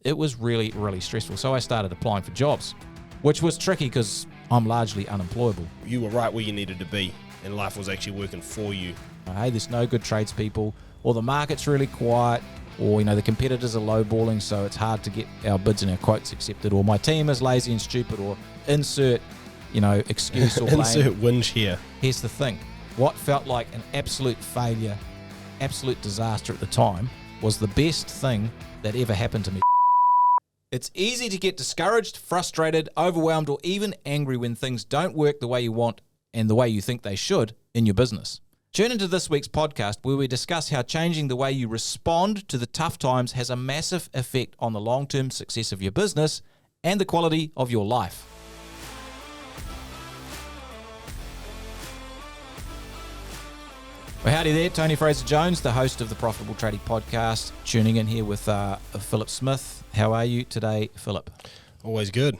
it was really, really stressful. So I started applying for jobs, which was tricky because I'm largely unemployable. You were right where you needed to be, and life was actually working for you. Hey, there's no good tradespeople, or the market's really quiet, or the competitors are lowballing, so it's hard to get our bids and our quotes accepted, or my team is lazy and stupid, or insert excuse or blame. Insert whinge here. Here's the thing. What felt like an absolute failure, absolute disaster at the time, was the best thing that ever happened to me. It's easy to get discouraged, frustrated, overwhelmed, or even angry when things don't work the way you want and the way you think they should in your business. Tune into this week's podcast where we discuss how changing the way you respond to the tough times has a massive effect on the long-term success of your business and the quality of your life. Well, howdy there, Tony Fraser-Jones, the host of the Profitable Tradie podcast, tuning in here with Philip Smith. How are you today, Philip? Always good.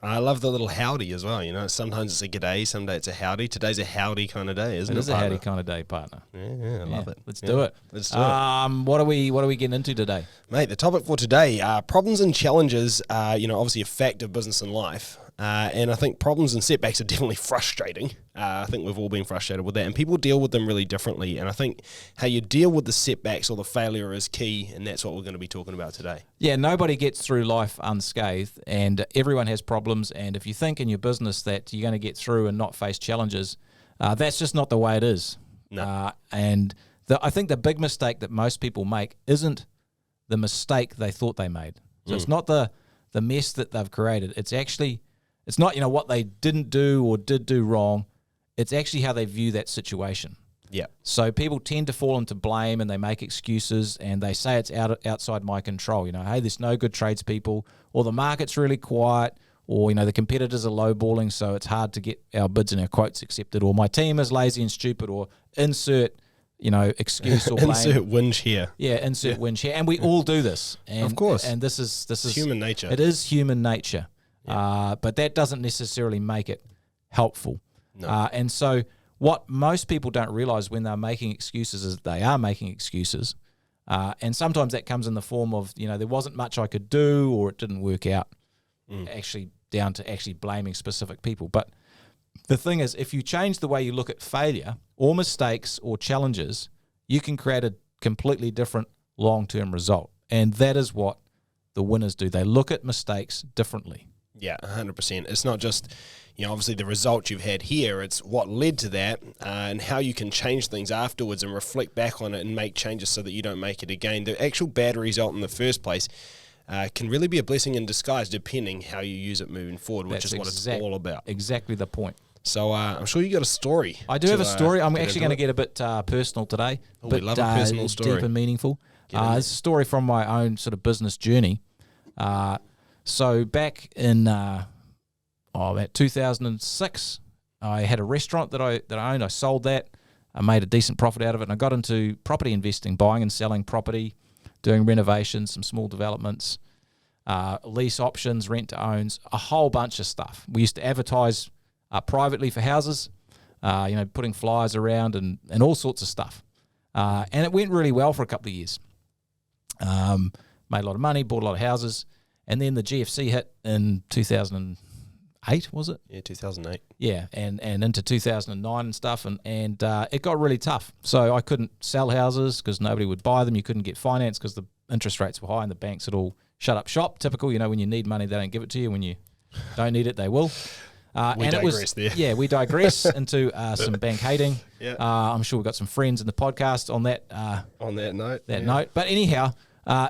I love the little howdy as well. Sometimes it's a g'day, some day it's a howdy. Today's a howdy kind of day, isn't it? It is a howdy kind of day, partner. Yeah, I love it. Let's do it. What are we getting into today? Mate, the topic for today are problems and challenges are, obviously a fact of business and life. And I think problems and setbacks are definitely frustrating. I think we've all been frustrated with that. And people deal with them really differently. And I think how you deal with the setbacks or the failure is key. And that's what we're going to be talking about today. Yeah, nobody gets through life unscathed. And everyone has problems. And if you think in your business that you're going to get through and not face challenges, that's just not the way it is. No. I think the big mistake that most people make isn't the mistake they thought they made. So it's not the mess that they've created. It's not, what they didn't do or did do wrong. It's actually how they view that situation. Yeah. So people tend to fall into blame and they make excuses and they say it's outside my control. Hey, there's no good tradespeople, or the market's really quiet, or, the competitors are lowballing, so it's hard to get our bids and our quotes accepted, or my team is lazy and stupid, or insert excuse or blame. Insert whinge here. Yeah, insert whinge here. And we all do this. And, of course. And this is human nature. It is human nature. Yeah. But that doesn't necessarily make it helpful. No. And so what most people don't realize when they're making excuses is they are making excuses. And sometimes that comes in the form of, there wasn't much I could do, or it didn't work out, actually down to actually blaming specific people. But the thing is, if you change the way you look at failure or mistakes or challenges, you can create a completely different long-term result. And that is what the winners do. They look at mistakes differently. Yeah, 100%. It's not just, obviously the result you've had here, it's what led to that and how you can change things afterwards and reflect back on it and make changes so that you don't make it again. The actual bad result in the first place can really be a blessing in disguise depending how you use it moving forward, which is what it's all about. Exactly the point. So I'm sure you got a story. I do have a story. I'm actually going to get a bit personal today. Oh, we love a personal story. Deep and meaningful. It's a story from my own sort of business journey. So back in about 2006, I had a restaurant that I owned. I sold that. I made a decent profit out of it, and I got into property investing, buying and selling property, doing renovations, some small developments, lease options, rent to owns, a whole bunch of stuff. We used to advertise privately for houses, putting flyers around and all sorts of stuff. And it went really well for a couple of years. Made a lot of money, bought a lot of houses. And then the GFC hit in 2008, was it? Yeah, 2008. Yeah, and into 2009 and stuff, and it got really tough. So I couldn't sell houses because nobody would buy them. You couldn't get finance because the interest rates were high and the banks had all shut up shop. Typical, when you need money, they don't give it to you. When you don't need it, they will. We digress there. Yeah, we digress into some bank hating. Yeah. I'm sure we've got some friends in the podcast on that. On that note. Note. But anyhow,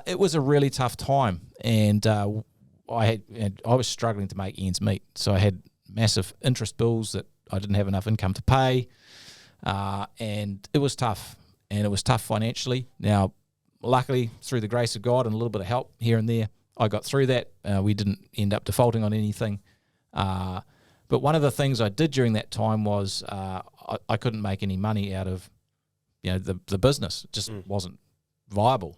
it was a really tough time. And I was struggling to make ends meet. So I had massive interest bills that I didn't have enough income to pay. And it was tough. And it was tough financially. Now, luckily, through the grace of God and a little bit of help here and there, I got through that. We didn't end up defaulting on anything. But one of the things I did during that time was I couldn't make any money out of the business. It just wasn't viable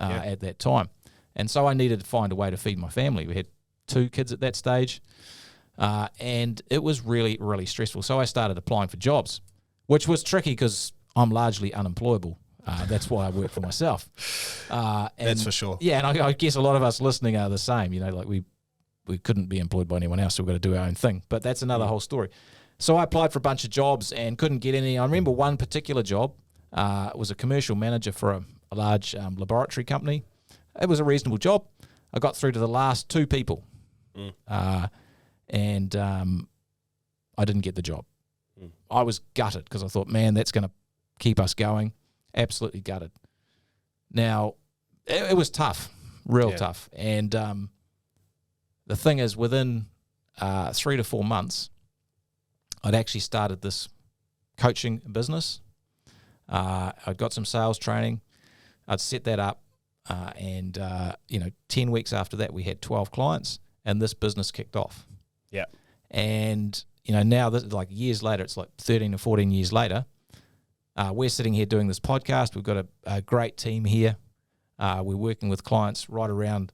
at that time. And so I needed to find a way to feed my family. We had 2 kids at that stage, and it was really, really stressful. So I started applying for jobs, which was tricky because I'm largely unemployable. That's why I work for myself. And That's for sure. Yeah, and I guess a lot of us listening are the same. You know, like we couldn't be employed by anyone else, so we've got to do our own thing. But that's another whole story. So I applied for a bunch of jobs and couldn't get any. I remember one particular job was a commercial manager for a large laboratory company. It was a reasonable job. I got through to the last 2 people, and I didn't get the job. I was gutted because I thought, man, that's going to keep us going. Absolutely gutted. Now, it was tough, real tough. And the thing is, within 3 to 4 months, I'd actually started this coaching business. I'd got some sales training. I'd set that up. And 10 weeks after that, we had 12 clients, and this business kicked off. Yeah. And, now, this, like years later, it's like 13 or 14 years later, we're sitting here doing this podcast. We've got a great team here. We're working with clients right around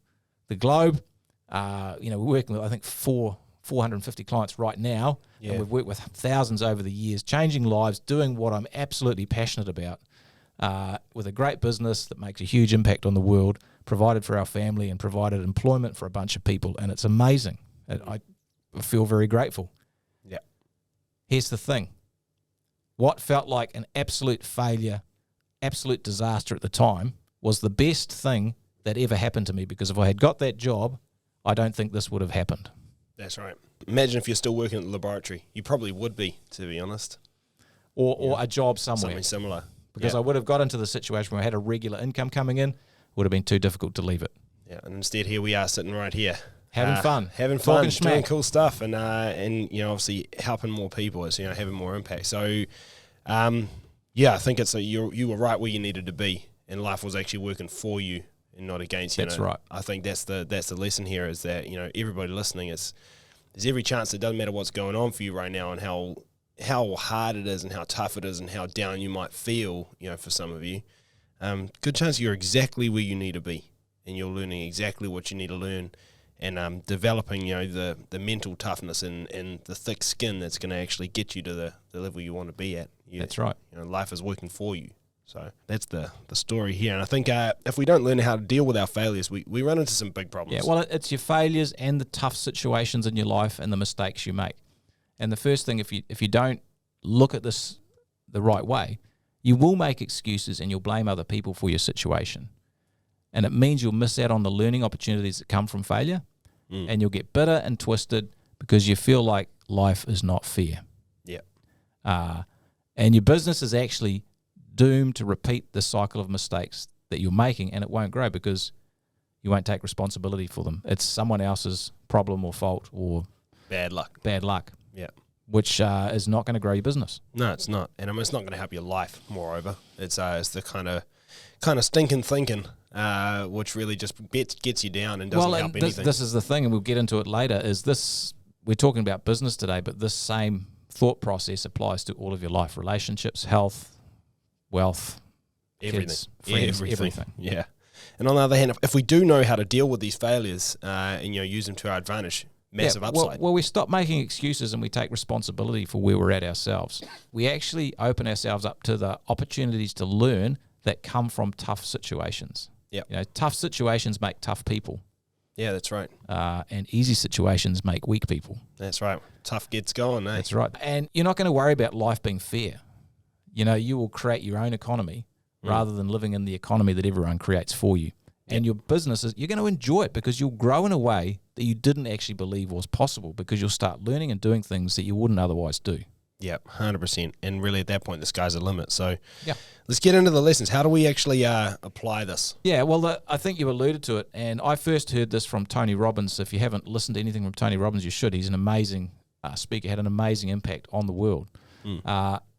the globe. We're working with, I think, 450 clients right now. Yeah. And we've worked with thousands over the years, changing lives, doing what I'm absolutely passionate about, with a great business that makes a huge impact on the world, provided for our family and provided employment for a bunch of people. And it's amazing. I feel very grateful. Yeah. Here's the thing. What felt like an absolute failure, absolute disaster at the time, was the best thing that ever happened to me, because if I had got that job, I don't think this would have happened. That's right. Imagine if you're still working at the laboratory. You probably would be, to be honest. Or a job somewhere. Something similar. Because I would have got into the situation where I had a regular income coming in. It would have been too difficult to leave it. Yeah, and instead here we are sitting right here. Having fun. Doing cool stuff, and obviously helping more people. It's, having more impact. So, I think it's you were right where you needed to be, and life was actually working for you and not against you. That's right. I think that's the lesson here, is that everybody listening, there's every chance it doesn't matter what's going on for you right now, and how hard it is and how tough it is and how down you might feel, for some of you. Good chance you're exactly where you need to be, and you're learning exactly what you need to learn, and developing the mental toughness and the thick skin that's going to actually get you to the level you want to be at. That's right. Life is working for you. So that's the story here. And I think if we don't learn how to deal with our failures, we run into some big problems. Yeah, well, it's your failures and the tough situations in your life and the mistakes you make. And the first thing, if you don't look at this the right way, you will make excuses and you'll blame other people for your situation. And it means you'll miss out on the learning opportunities that come from failure, and you'll get bitter and twisted because you feel like life is not fair. Yeah. And your business is actually doomed to repeat the cycle of mistakes that you're making, and it won't grow because you won't take responsibility for them. It's someone else's problem or fault or bad luck. Yeah. Which is not going to grow your business. No, it's not. And it's not going to help your life, moreover. It's the kind of stinking thinking, which really just gets you down and doesn't help anything. This is the thing, and we'll get into it later, is this, we're talking about business today, but this same thought process applies to all of your life, relationships, health, wealth, kids, friends, everything. Yeah. And on the other hand, if we do know how to deal with these failures and use them to our advantage, massive upside. Well, we stop making excuses and we take responsibility for where we're at ourselves. We actually open ourselves up to the opportunities to learn that come from tough situations. Yeah. Tough situations make tough people. Yeah, that's right. And easy situations make weak people. That's right. Tough gets going, eh? That's right. And you're not going to worry about life being fair. You will create your own economy rather than living in the economy that everyone creates for you. And your business, you're going to enjoy it because you'll grow in a way that you didn't actually believe was possible, because you'll start learning and doing things that you wouldn't otherwise do. Yeah, 100%. And really at that point, the sky's the limit. So yeah, let's get into the lessons. How do we actually apply this? Yeah, well, I think you alluded to it. And I first heard this from Tony Robbins. If you haven't listened to anything from Tony Robbins, you should. He's an amazing speaker, had an amazing impact on the world.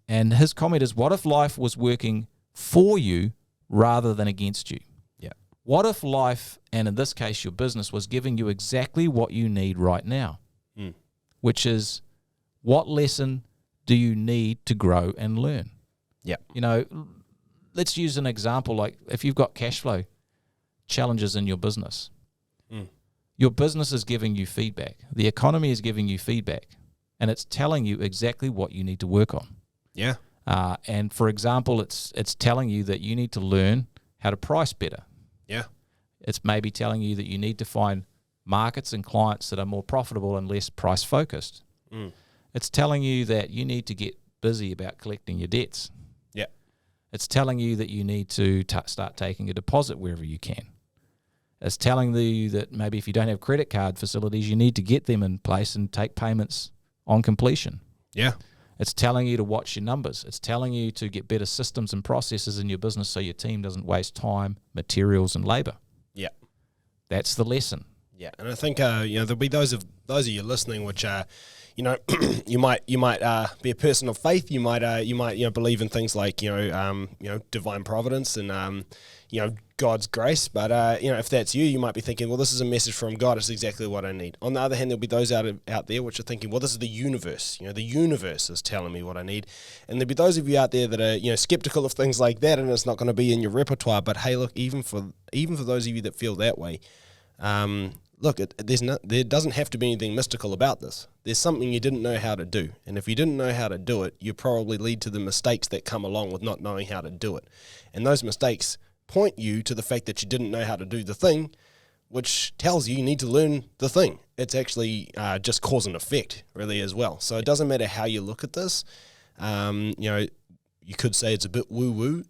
And his comment is, what if life was working for you rather than against you? Yeah. What if life, and in this case your business, was giving you exactly what you need right now? Which is, what lesson do you need to grow and learn? Yeah. Let's use an example, like if you've got cash flow challenges in your business, your business is giving you feedback. The economy is giving you feedback, and it's telling you exactly what you need to work on. Yeah. And for example, it's telling you that you need to learn how to price better. Yeah. It's maybe telling you that you need to find markets and clients that are more profitable and less price focused. It's telling you that you need to get busy about collecting your debts. Yeah. It's telling you that you need to start taking a deposit wherever you can. It's telling you that maybe if you don't have credit card facilities, you need to get them in place and take payments on completion. Yeah. It's telling you to watch your numbers. It's telling you to get better systems and processes in your business so your team doesn't waste time, materials, and labor. Yeah. That's the lesson. Yeah, and I think there'll be those of you listening, which you might be a person of faith. You might believe in things like divine providence and God's grace. But if that's you, you might be thinking, well, this is a message from God. It's exactly what I need. On the other hand, there'll be those out there which are thinking, well, this is the universe. The universe is telling me what I need. And there'll be those of you out there that are skeptical of things like that, and it's not going to be in your repertoire. But hey, look, even for those of you that feel that way. Look, there doesn't have to be anything mystical about this. There's something you didn't know how to do. And if you didn't know how to do it, you probably lead to the mistakes that come along with not knowing how to do it. And those mistakes point you to the fact that you didn't know how to do the thing, which tells you need to learn the thing. It's actually just cause and effect, really, as well. So it doesn't matter how you look at this. You could say it's a bit woo-woo.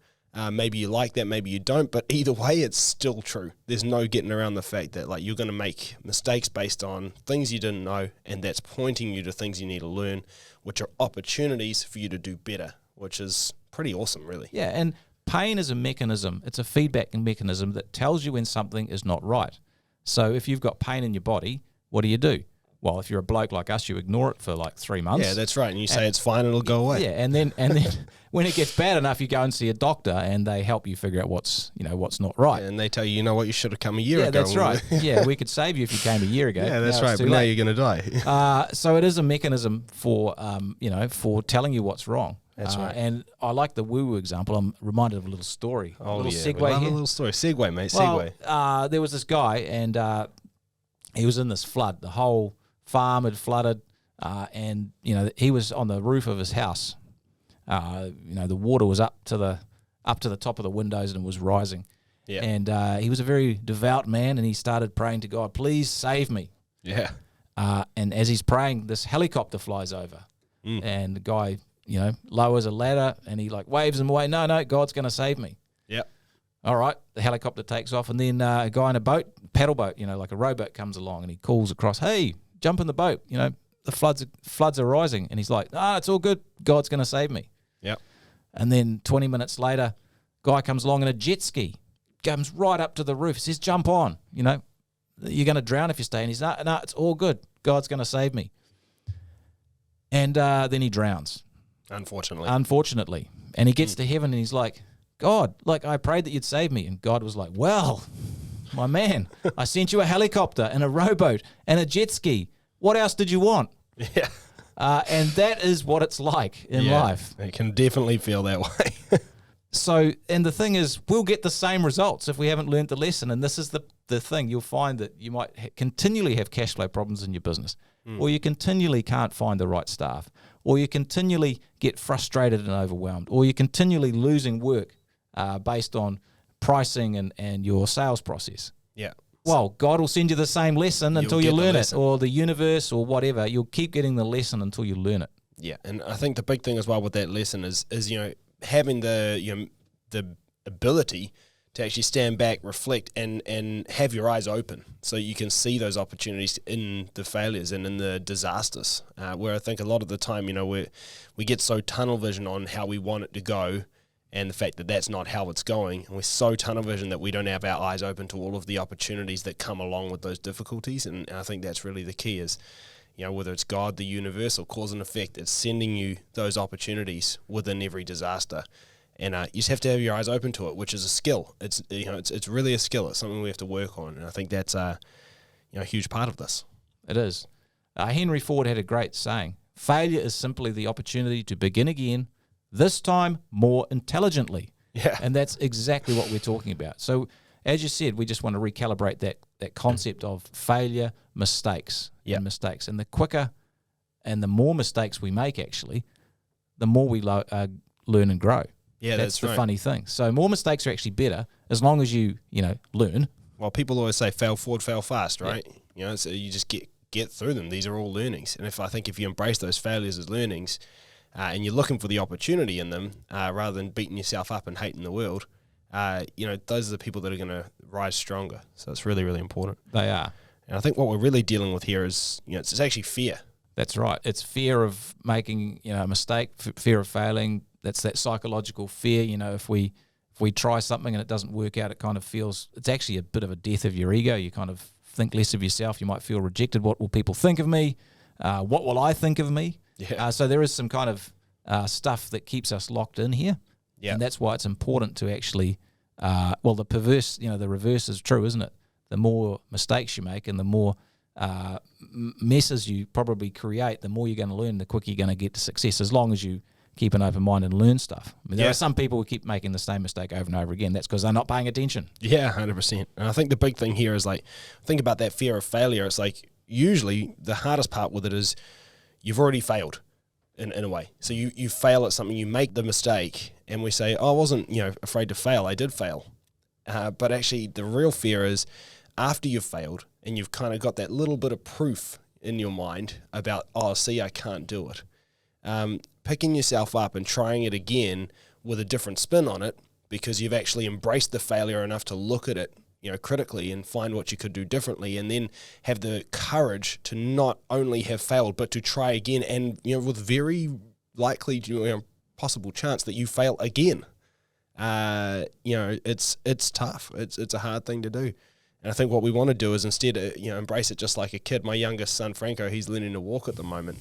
Maybe you like that, maybe you don't, but either way, it's still true. There's no getting around the fact that you're going to make mistakes based on things you didn't know, and that's pointing you to things you need to learn, which are opportunities for you to do better, which is pretty awesome, really. Yeah, and pain is a mechanism. It's a feedback mechanism that tells you when something is not right. So if you've got pain in your body, what do? Well, if you're a bloke like us, you ignore it for 3 months. Yeah, that's right. And you say it's fine, it'll go away. Yeah, and then when it gets bad enough, you go and see a doctor, and they help you figure out what's not right. And they tell you, you should have come a year ago. Yeah, that's right. Yeah, we could save you if you came a year ago. Yeah, that's right. But now you're going to die. So it is a mechanism for for telling you what's wrong. That's right. And I like the woo-woo example. I'm reminded of a little story. Oh, a little yeah. segue We love here. a little story. Segue, mate. Segue. Well, there was this guy, and he was in this flood. The whole farm had flooded, and he was on the roof of his house. The water was up to the top of the windows and was rising. Yeah. And he was a very devout man, and he started praying to God, please save me. Yeah. And as he's praying, this helicopter flies over, and the guy, lowers a ladder, and he waves him away. No, God's going to save me. Yep. All right, the helicopter takes off, and then a guy in a boat, paddle boat, like a rowboat, comes along, and he calls across, hey, jump in the boat, the floods are rising. And he's like, it's all good, God's going to save me. Yep. And then 20 minutes later, guy comes along in a jet ski, comes right up to the roof, says, jump on, you're going to drown if you stay. And he's, no, it's all good, God's going to save me. And then he drowns. Unfortunately. And he gets to heaven, and he's like, God, I prayed that you'd save me. And God was like, well, my man, I sent you a helicopter and a rowboat and a jet ski. What else did you want? Yeah. And that is what it's like in life. It can definitely feel that way. So, and the thing is, we'll get the same results if we haven't learned the lesson. And this is the thing. You'll find that you might continually have cash flow problems in your business, or you continually can't find the right staff, or you continually get frustrated and overwhelmed, or you're continually losing work based on pricing and your sales process. Yeah. Well, God will send you the same lesson until you learn it, or the universe or whatever. You'll keep getting the lesson until you learn it. Yeah, and I think the big thing as well with that lesson is having the ability to actually stand back, reflect, and have your eyes open so you can see those opportunities in the failures and in the disasters. Where I think a lot of the time, we get so tunnel vision on how we want it to go, and the fact that that's not how it's going. And we're so tunnel vision that we don't have our eyes open to all of the opportunities that come along with those difficulties. And I think that's really the key is, whether it's God, the universe, or cause and effect, it's sending you those opportunities within every disaster. And you just have to have your eyes open to it, which is a skill. It's it's really a skill. It's something we have to work on. And I think that's a huge part of this. It is. Henry Ford had a great saying, failure is simply the opportunity to begin again, this time more intelligently. Yeah. And that's exactly what we're talking about. So as you said, we just want to recalibrate that concept of failure, mistakes, and mistakes. And the quicker and the more mistakes we make, actually, the more we learn and grow. Yeah, That's the right. funny thing. So more mistakes are actually better as long as you learn. Well, people always say fail forward, fail fast, right? So you just get through them. These are all learnings. And I think if you embrace those failures as learnings and you're looking for the opportunity in them rather than beating yourself up and hating the world, those are the people that are going to rise stronger. So it's really, really important. They are. And I think what we're really dealing with here is, it's actually fear. That's right. It's fear of making a mistake, fear of failing. That's that psychological fear. If we try something and it doesn't work out, it kind of feels it's actually a bit of a death of your ego. You kind of think less of yourself. You might feel rejected. What will people think of me? What will I think of me? Yeah. So there is some kind of stuff that keeps us locked in here. Yeah. And that's why it's important to actually, the perverse, the reverse is true, isn't it? The more mistakes you make and the more messes you probably create, the more you're going to learn, the quicker you're going to get to success, as long as you keep an open mind and learn stuff. I mean, there are some people who keep making the same mistake over and over again. That's because they're not paying attention. Yeah, 100%. And I think the big thing here is think about that fear of failure. It's usually the hardest part with it is you've already failed in a way. So you fail at something, you make the mistake, and we say, oh, I wasn't afraid to fail. I did fail. But actually the real fear is after you've failed and you've kind of got that little bit of proof in your mind about, oh, see, I can't do it. Picking yourself up and trying it again with a different spin on it because you've actually embraced the failure enough to look at it, critically and find what you could do differently, and then have the courage to not only have failed but to try again, and with very likely possible chance that you fail again. It's tough. It's a hard thing to do. And I think what we want to do is instead, embrace it just like a kid. My youngest son, Franco, he's learning to walk at the moment.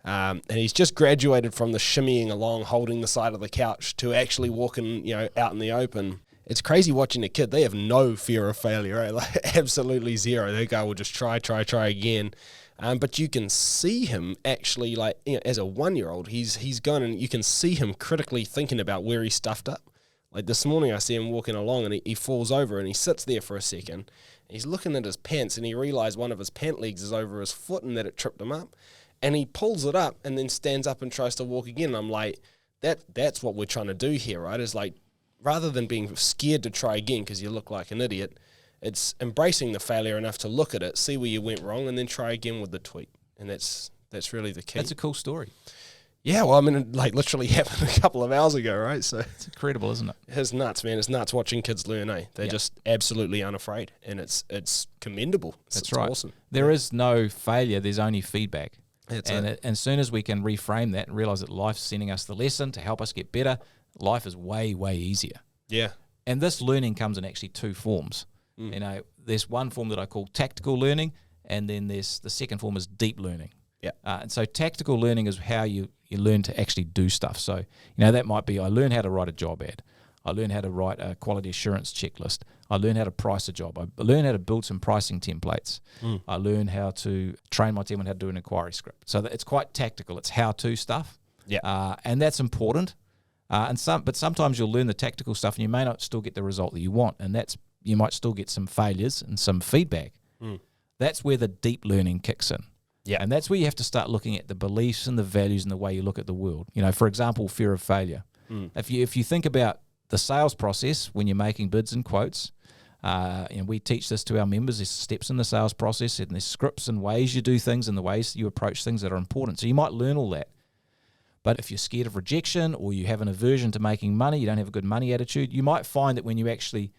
And he's just graduated from the shimmying along, holding the side of the couch to actually walking, out in the open. It's crazy watching a kid. They have no fear of failure, right? Absolutely zero. They go, we'll just try again. But you can see him actually, as a 1-year-old, he's gone and you can see him critically thinking about where he stuffed up. Like this morning I see him walking along and he falls over and he sits there for a second. He's looking at his pants and he realized one of his pant legs is over his foot and that it tripped him up. And he pulls it up and then stands up and tries to walk again. And I'm like, that's what we're trying to do here, right? Is rather than being scared to try again because you look like an idiot, it's embracing the failure enough to look at it, see where you went wrong, and then try again with the tweak. And that's really the key. That's a cool story. Yeah, well, I mean, it literally happened a couple of hours ago, right? So it's incredible, isn't it? It's nuts, man. It's nuts watching kids learn, eh? They're just absolutely unafraid, and it's commendable. It's right. Awesome. There is no failure. There's only feedback. And as soon as we can reframe that and realize that life's sending us the lesson to help us get better, life is way, way easier. Yeah. And this learning comes in actually 2 forms. There's one form that I call tactical learning, and then there's the second form is deep learning. Yeah. And so tactical learning is how you learn to actually do stuff. So, that might be I learn how to write a job ad. I learn how to write a quality assurance checklist. I learn how to price a job. I learn how to build some pricing templates. I learn how to train my team on how to do an inquiry script. So it's quite tactical. It's how-to stuff. Yeah. And that's important. But sometimes you'll learn the tactical stuff and you may not still get the result that you want. And you might still get some failures and some feedback. That's where the deep learning kicks in. Yeah. And that's where you have to start looking at the beliefs and the values and the way you look at the world. For example, fear of failure. If you think about the sales process when you're making bids and quotes, we teach this to our members. There's steps in the sales process and there's scripts and ways you do things and the ways you approach things that are important. So you might learn all that. But if you're scared of rejection or you have an aversion to making money, you don't have a good money attitude, you might find that when you actually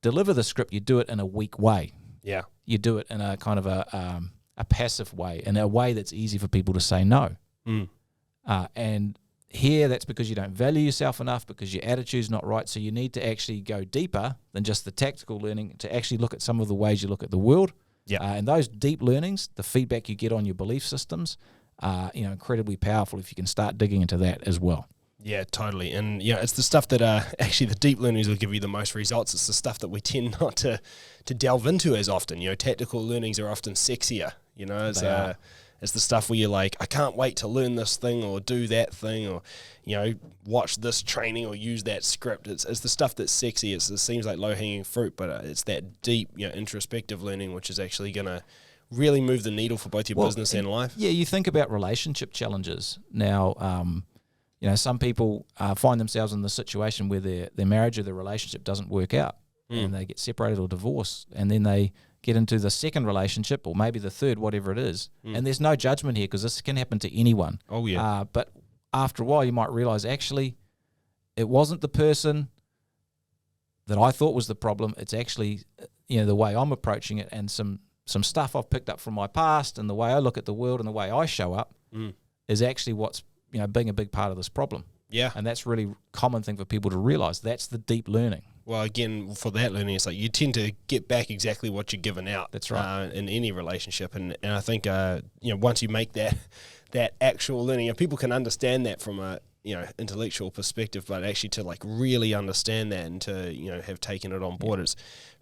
deliver the script, you do it in a weak way. Yeah. You do it in a kind of a passive way, in a way that's easy for people to say no. And here, that's because you don't value yourself enough, because your attitude's not right. So you need to actually go deeper than just the tactical learning to actually look at some of the ways you look at the world. Yeah. And those deep learnings, the feedback you get on your belief systems, are incredibly powerful if you can start digging into that as well. Yeah, totally. And it's the stuff that actually the deep learnings will give you the most results. It's the stuff that we tend not to delve into as often. Tactical learnings are often sexier. It's the stuff where you're like, I can't wait to learn this thing or do that thing or, watch this training or use that script. It's the stuff that's sexy. It seems like low-hanging fruit, but it's that deep, introspective learning which is actually going to really move the needle for both your business and life. Yeah, you think about relationship challenges. Now, some people find themselves in the situation where their marriage or their relationship doesn't work out, and they get separated or divorced, and then they get into the second relationship or maybe the third, whatever it is. And there's no judgment here because this can happen to anyone. Oh, yeah. But after a while, you might realize, actually, it wasn't the person that I thought was the problem. It's actually, the way I'm approaching it and some stuff I've picked up from my past and the way I look at the world and the way I show up is actually what's, being a big part of this problem. Yeah. And that's really common thing for people to realize. That's the deep learning. Well, again, for that learning, it's like you tend to get back exactly what you're given out. That's right. In any relationship. And I think, once you make that actual learning, and people can understand that from a, intellectual perspective, but actually to like really understand that and to, have taken it on board, it's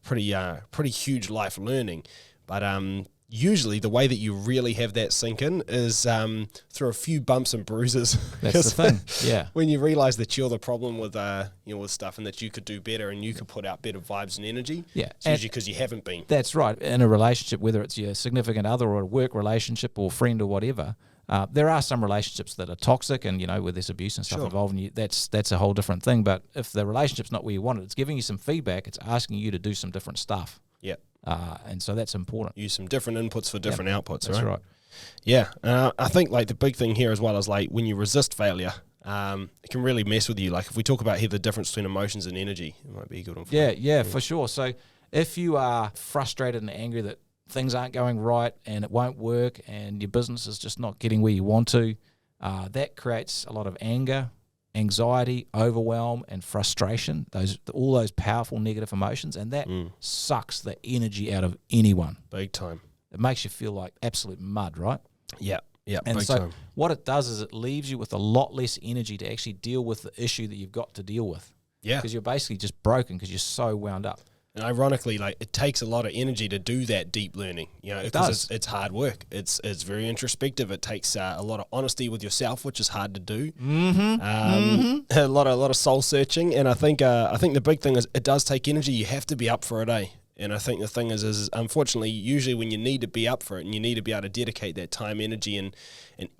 pretty huge life learning. But usually the way that you really have that sink in is through a few bumps and bruises. That's the thing. Yeah. When you realize that you're the problem with with stuff and that you could do better and you could put out better vibes and energy. Yeah. It's usually because you haven't been. That's right. In a relationship, whether it's your significant other or a work relationship or friend or whatever, there are some relationships that are toxic and, where there's abuse and stuff involved, and that's a whole different thing. But if the relationship's not where you want it, it's giving you some feedback, it's asking you to do some different stuff. Yeah. And so that's important. Use some different inputs for different outputs, That's right. Yeah. I think like the big thing here as well is like when you resist failure, it can really mess with you. Like if we talk about here the difference between emotions and energy, it might be a good one. Yeah, for sure. So if you are frustrated and angry that things aren't going right and it won't work and your business is just not getting where you want to, that creates a lot of anger, anxiety, overwhelm, and frustration. All those powerful negative emotions, and that sucks the energy out of anyone. Big time. It makes you feel like absolute mud, right? Yeah. Yeah. And big so time. what it does is it leaves you with a lot less energy to actually deal with the issue that you've got to deal with. Yeah. Because you're basically just broken because you're so wound up. And ironically, like it takes a lot of energy to do that deep learning. It does. It's hard work. It's very introspective. It takes a lot of honesty with yourself, which is hard to do. A lot of soul searching, and I think the big thing is it does take energy. You have to be up for it, eh? And I think the thing is unfortunately, usually when you need to be up for it and you need to be able to dedicate that time, energy, and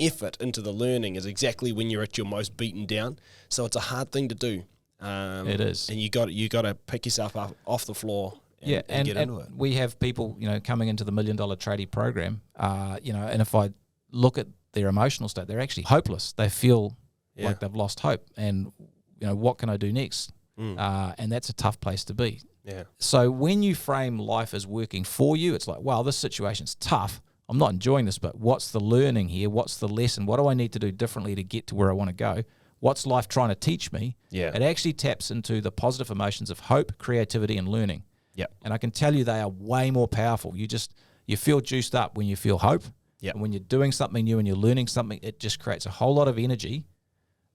effort into the learning is exactly when you're at your most beaten down. So it's a hard thing to do. It is, and you got to pick yourself up off the floor. And get into it. We have people, coming into the $1 Million Tradie program, and if I look at their emotional state, they're actually hopeless. They feel like they've lost hope, and what can I do next? And that's a tough place to be. Yeah. So when you frame life as working for you, it's like, wow, this situation's tough. I'm not enjoying this, but what's the learning here? What's the lesson? What do I need to do differently to get to where I want to go? What's life trying to teach me? Yeah. It actually taps into the positive emotions of hope, creativity, and learning. Yeah. And I can tell you they are way more powerful. You feel juiced up when you feel hope. Yeah. And when you're doing something new and you're learning something, it just creates a whole lot of energy,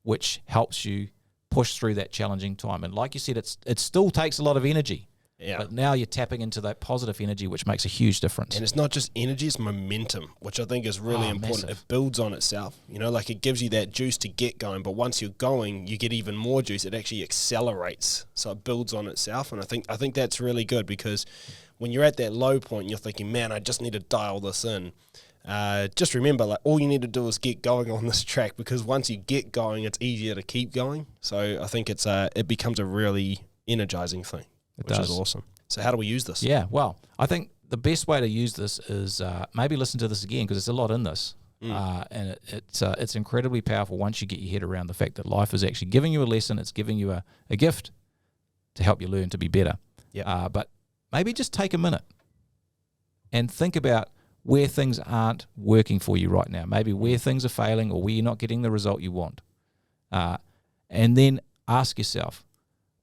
which helps you push through that challenging time. And like you said, it still takes a lot of energy. Yeah. But now you're tapping into that positive energy, which makes a huge difference. And it's not just energy, it's momentum, which I think is really important. Massive. It builds on itself. Like it gives you that juice to get going, but once you're going, you get even more juice. It actually accelerates. So it builds on itself. And I think that's really good, because when you're at that low point, you're thinking, man, I just need to dial this in. Just remember, like, all you need to do is get going on this track, because once you get going, it's easier to keep going. So I think it becomes a really energizing thing. Which is awesome. So how do we use this? Yeah, well, I think the best way to use this is maybe listen to this again, because there's a lot in this. And it's incredibly powerful once you get your head around the fact that life is actually giving you a lesson. It's giving you a gift to help you learn to be better. Yeah. But maybe just take a minute and think about where things aren't working for you right now. Maybe where things are failing or where you're not getting the result you want. And then ask yourself,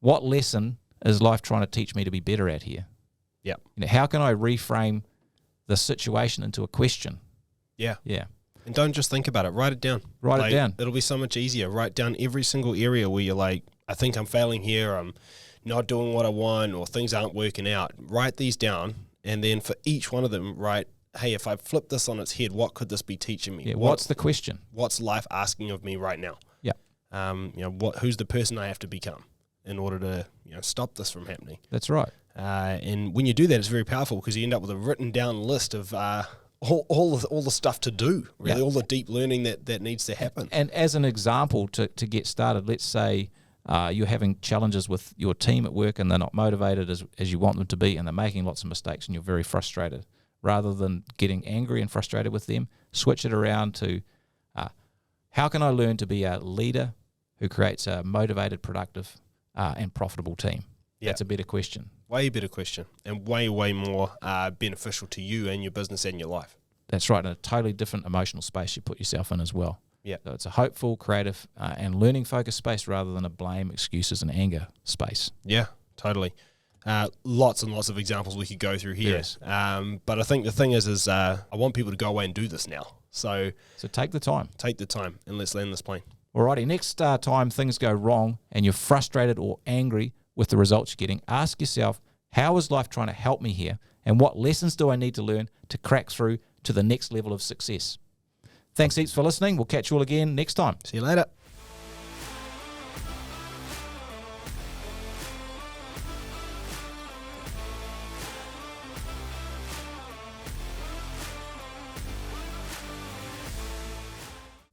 what lesson is life trying to teach me to be better at here? Yeah. How can I reframe the situation into a question? Yeah. Yeah. And don't just think about it. Write it down. Write it down. It'll be so much easier. Write down every single area where you're like, I think I'm failing here. I'm not doing what I want, or things aren't working out. Write these down. And then for each one of them, write, hey, if I flip this on its head, what could this be teaching me? Yeah, what's the question? What's life asking of me right now? Yeah. Who's the person I have to become in order to stop this from happening? That's right. And when you do that, it's very powerful, because you end up with a written down list of all the stuff to do, really, Yeah. all the deep learning that needs to happen. And as an example, to get started, let's say you're having challenges with your team at work and they're not motivated as you want them to be, and they're making lots of mistakes and you're very frustrated. Rather than getting angry and frustrated with them, switch it around to how can I learn to be a leader who creates a motivated, productive, and profitable team? Yeah. That's a better question. Way better question, and way more beneficial to you and your business and your life. That's right, in a totally different emotional space you put yourself in as well. Yeah. So it's a hopeful, creative, and learning-focused space rather than a blame, excuses, and anger space. Yeah, totally. Lots and lots of examples we could go through here. Yes. But I think the thing is I want people to go away and do this now. So take the time. take the time and let's land this plane. Alrighty, next time things go wrong and you're frustrated or angry with the results you're getting, ask yourself, how is life trying to help me here? And what lessons do I need to learn to crack through to the next level of success? Thanks heaps for listening. We'll catch you all again next time. See you later.